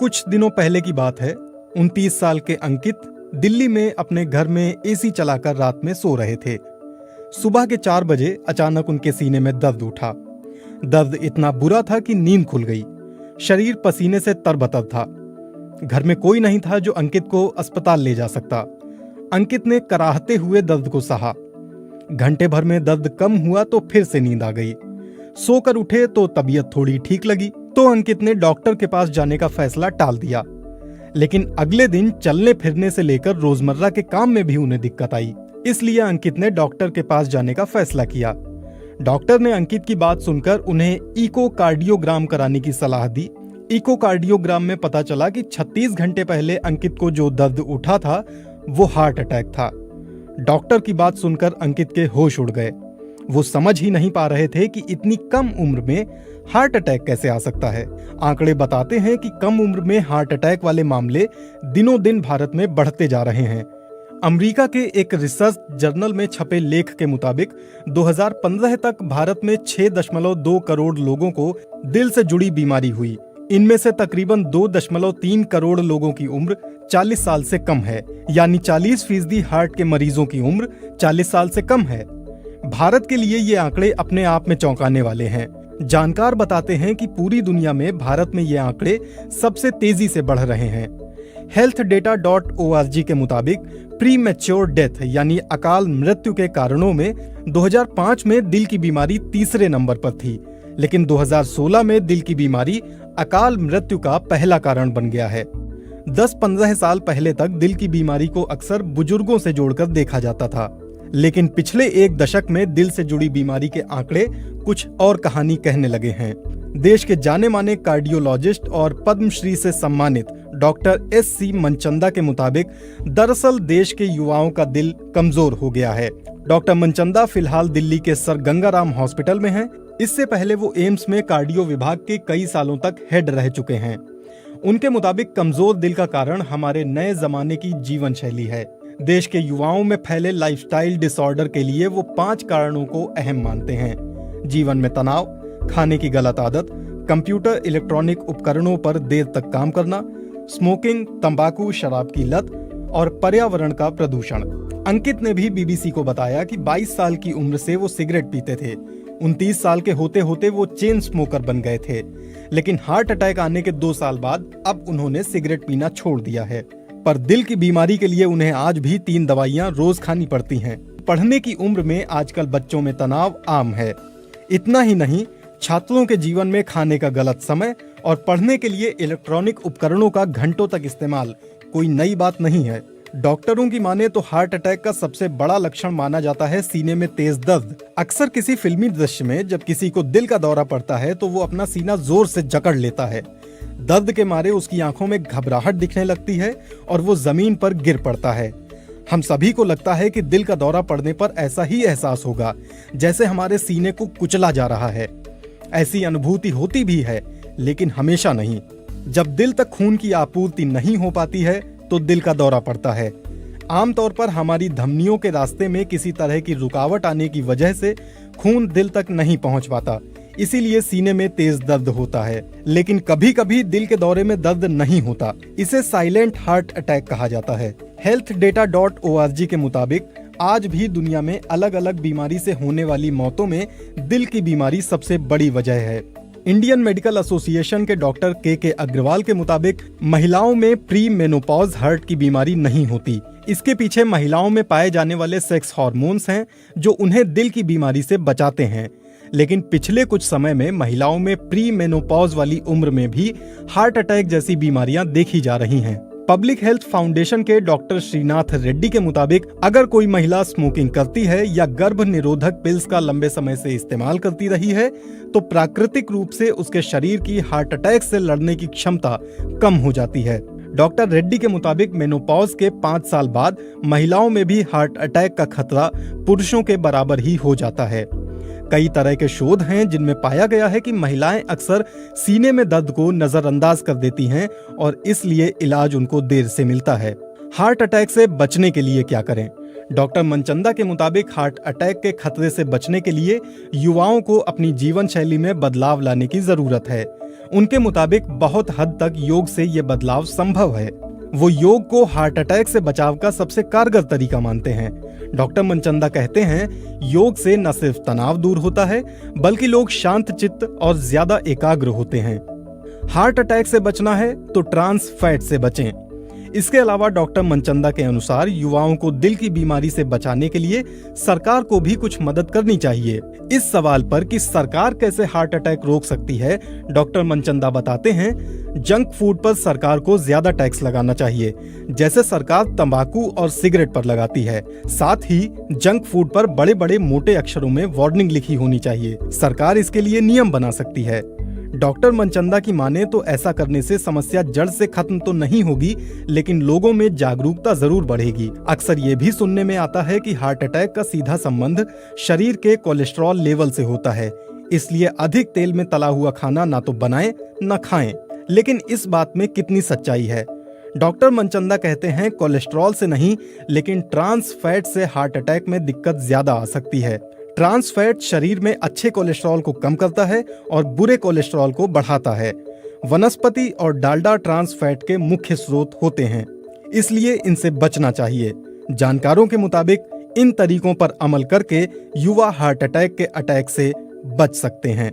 कुछ दिनों पहले की बात है। 29 साल के अंकित दिल्ली में अपने घर में एसी चलाकर रात में सो रहे थे। सुबह के 4 बजे अचानक उनके सीने में दर्द उठा। दर्द इतना बुरा था कि नींद खुल गई। शरीर पसीने से तरबतर था। घर में कोई नहीं था जो अंकित को अस्पताल ले जा सकता। अंकित ने कराहते हुए दर्द को सहा। घंटे भर में दर्द कम हुआ तो फिर से नींद आ गई। सोकर उठे तो तबीयत थोड़ी ठीक लगी, तो अंकित ने डॉक्टर के पास जाने का फैसला टाल दिया। लेकिन अगले दिन चलने फिरने से लेकर रोजमर्रा के काम में भी उन्हें दिक्कत आई। इसलिए अंकित ने डॉक्टर के पास जाने का फैसला किया। डॉक्टर ने अंकित की बात सुनकर उन्हें इकोकार्डियोग्राम कराने की सलाह दी। इकोकार्डियोग्राम में पता चला कि 36 घंटे पहले अंकित को जो दर्द उठा था वो हार्ट अटैक था। डॉक्टर की बात सुनकर अंकित के होश उड़ गए। वो समझ ही नहीं पा रहे थे कि इतनी कम उम्र में हार्ट अटैक कैसे आ सकता है। आंकड़े बताते हैं कि कम उम्र में हार्ट अटैक वाले मामले दिनों दिन भारत में बढ़ते जा रहे हैं। अमेरिका के एक रिसर्च जर्नल में छपे लेख के मुताबिक 2015 तक भारत में 6.2 करोड़ लोगों को दिल से जुड़ी बीमारी हुई। इनमें से तकरीबन 2.3 करोड़ लोगों की उम्र 40 साल से कम है, यानी 40% हार्ट के मरीजों की उम्र 40 साल से कम है। भारत के लिए ये आंकड़े अपने आप में चौंकाने वाले हैं। जानकार बताते हैं कि पूरी दुनिया में भारत में ये आंकड़े सबसे तेजी से बढ़ रहे हैं। healthdata.org के मुताबिक प्री मैच्योर डेथ यानी अकाल मृत्यु के कारणों में 2005 में दिल की बीमारी तीसरे नंबर पर थी, लेकिन 2016 में दिल की बीमारी अकाल मृत्यु का पहला कारण बन गया है। 10-15 साल पहले तक दिल की बीमारी को अक्सर बुजुर्गों से जोड़कर देखा जाता था, लेकिन पिछले एक दशक में दिल से जुड़ी बीमारी के आंकड़े कुछ और कहानी कहने लगे हैं। देश के जाने माने कार्डियोलॉजिस्ट और पद्मश्री से सम्मानित डॉक्टर SC मनचंदा के मुताबिक दरअसल देश के युवाओं का दिल कमजोर हो गया है। डॉक्टर मनचंदा फिलहाल दिल्ली के सर गंगाराम हॉस्पिटल में हैं। इससे पहले वो एम्स में कार्डियो विभाग के कई सालों तक हेड रह चुके हैं। उनके मुताबिक कमजोर दिल का कारण हमारे नए जमाने की जीवन शैली है। देश के युवाओं में फैले लाइफस्टाइल डिसऑर्डर के लिए वो 5 कारणों को अहम मानते हैं। जीवन में तनाव, खाने की गलत आदत, कंप्यूटर इलेक्ट्रॉनिक उपकरणों पर देर तक काम करना, स्मोकिंग, तंबाकू, शराब की लत और पर्यावरण का प्रदूषण। अंकित ने भी BBC को बताया कि 22 साल की उम्र से वो सिगरेट पीते थे। 29 साल के होते होते वो चेन स्मोकर बन गए थे, लेकिन हार्ट अटैक आने के 2 साल बाद अब उन्होंने सिगरेट पीना छोड़ दिया है। पर दिल की बीमारी के लिए उन्हें आज भी 3 दवाइयां रोज खानी पड़ती हैं। पढ़ने की उम्र में आजकल बच्चों में तनाव आम है। इतना ही नहीं, छात्रों के जीवन में खाने का गलत समय और पढ़ने के लिए इलेक्ट्रॉनिक उपकरणों का घंटों तक इस्तेमाल कोई नई बात नहीं है। डॉक्टरों की माने तो हार्ट अटैक का सबसे बड़ा लक्षण माना जाता है सीने में तेज दर्द। अक्सर किसी फिल्मी दृश्य में जब किसी को दिल का दौरा पड़ता है तो वो अपना सीना जोर से जकड़ लेता है। दर्द के मारे उसकी आंखों में घबराहट दिखने लगती है और वो जमीन पर गिर पड़ता है। हम सभी को लगता है कि दिल का दौरा पड़ने पर ऐसा ही एहसास होगा जैसे हमारे सीने को कुचला जा रहा है। ऐसी अनुभूति होती भी है, लेकिन हमेशा नहीं। जब दिल तक खून की आपूर्ति नहीं हो पाती है तो दिल का दौरा पड़ता है। आमतौर पर हमारी धमनियों के रास्ते में किसी तरह की रुकावट आने की वजह से खून दिल तक नहीं पहुंच पाता, इसीलिए सीने में तेज दर्द होता है। लेकिन कभी कभी दिल के दौरे में दर्द नहीं होता, इसे साइलेंट हार्ट अटैक कहा जाता है। healthdata.org के मुताबिक आज भी दुनिया में अलग अलग बीमारी से होने वाली मौतों में दिल की बीमारी सबसे बड़ी वजह है। इंडियन मेडिकल एसोसिएशन के डॉक्टर के अग्रवाल के मुताबिक महिलाओं में प्री मेनोपॉज हार्ट की बीमारी नहीं होती। इसके पीछे महिलाओं में पाए जाने वाले सेक्स हार्मोन्स हैं जो उन्हें दिल की बीमारी से बचाते हैं। लेकिन पिछले कुछ समय में महिलाओं में प्री मेनोपॉज वाली उम्र में भी हार्ट अटैक जैसी बीमारियां देखी जा रही हैं। पब्लिक हेल्थ फाउंडेशन के डॉक्टर श्रीनाथ रेड्डी के मुताबिक अगर कोई महिला स्मोकिंग करती है या गर्भ निरोधक पिल्स का लंबे समय से इस्तेमाल करती रही है तो प्राकृतिक रूप से उसके शरीर की हार्ट अटैक से लड़ने की क्षमता कम हो जाती है। डॉक्टर रेड्डी के मुताबिक मेनोपॉज के 5 साल बाद महिलाओं में भी हार्ट अटैक का खतरा पुरुषों के बराबर ही हो जाता है। कई तरह के शोध हैं जिनमें पाया गया है कि महिलाएं अक्सर सीने में दर्द को नजरअंदाज कर देती हैं और इसलिए इलाज उनको देर से मिलता है। हार्ट अटैक से बचने के लिए क्या करें? डॉक्टर मनचंदा के मुताबिक हार्ट अटैक के खतरे से बचने के लिए युवाओं को अपनी जीवन शैली में बदलाव लाने की जरूरत है। उनके मुताबिक बहुत हद तक योग से ये बदलाव संभव है। वो योग को हार्ट अटैक से बचाव का सबसे कारगर तरीका मानते हैं। डॉक्टर मनचंदा कहते हैं, योग से न सिर्फ तनाव दूर होता है, बल्कि लोग शांत चित्त और ज्यादा एकाग्र होते हैं। हार्ट अटैक से बचना है तो ट्रांस फैट से बचें। इसके अलावा डॉक्टर मनचंदा के अनुसार युवाओं को दिल की बीमारी से बचाने के लिए सरकार को भी कुछ मदद करनी चाहिए। इस सवाल पर कि सरकार कैसे हार्ट अटैक रोक सकती है, डॉक्टर मनचंदा बताते हैं, जंक फूड पर सरकार को ज्यादा टैक्स लगाना चाहिए, जैसे सरकार तंबाकू और सिगरेट पर लगाती है। साथ ही जंक फूड पर बड़े बड़े मोटे अक्षरों में वार्निंग लिखी होनी चाहिए। सरकार इसके लिए नियम बना सकती है। डॉक्टर मनचंदा की माने तो ऐसा करने से समस्या जड़ से खत्म तो नहीं होगी, लेकिन लोगों में जागरूकता जरूर बढ़ेगी। अक्सर ये भी सुनने में आता है कि हार्ट अटैक का सीधा संबंध शरीर के कोलेस्ट्रॉल लेवल से होता है, इसलिए अधिक तेल में तला हुआ खाना ना तो बनाएं न खाएं। लेकिन इस बात में कितनी सच्चाई है? डॉक्टर मनचंदा कहते हैं, कोलेस्ट्रॉल से नहीं, लेकिन ट्रांस फैट से हार्ट अटैक में दिक्कत ज्यादा आ सकती है। ट्रांस फैट शरीर में अच्छे कोलेस्ट्रॉल को कम करता है और बुरे कोलेस्ट्रॉल को बढ़ाता है। वनस्पति और डालडा ट्रांस फैट के मुख्य स्रोत होते हैं, इसलिए इनसे बचना चाहिए। जानकारों के मुताबिक इन तरीकों पर अमल करके युवा हार्ट अटैक के अटैक से बच सकते हैं।